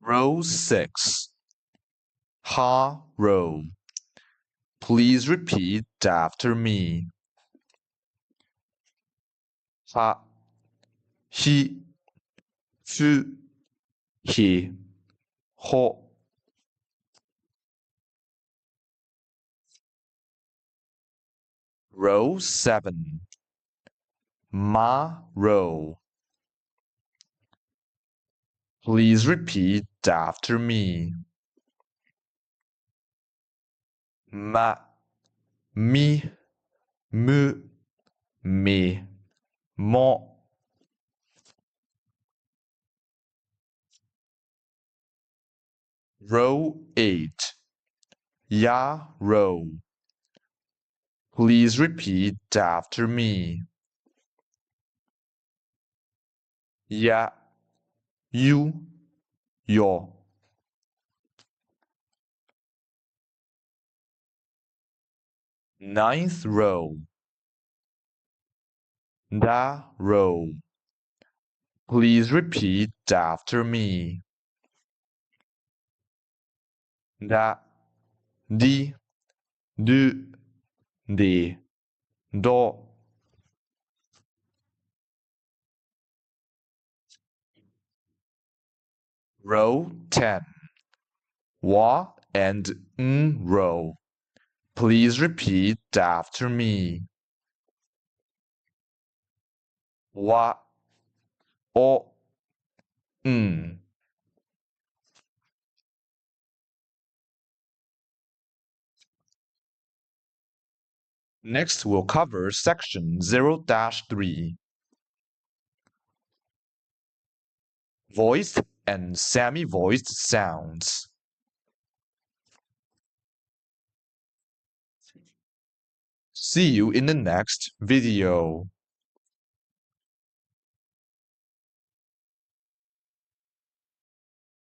Row 6. Ha row. Please repeat after me. Ha, he, fu, he, ho. Row 7. Ma row. Please repeat after me. Ma, mi, mu, me, mo. Row 8. Ya row. Please repeat after me. Ya, you, yo. Ninth row. Da row. Please repeat after me. Da, di, du, de, do. Row 10. Wa and n row. Please repeat after me. Wa, o, n. Next, we'll cover section 0-3. Voiced and semi-voiced sounds. See you in the next video.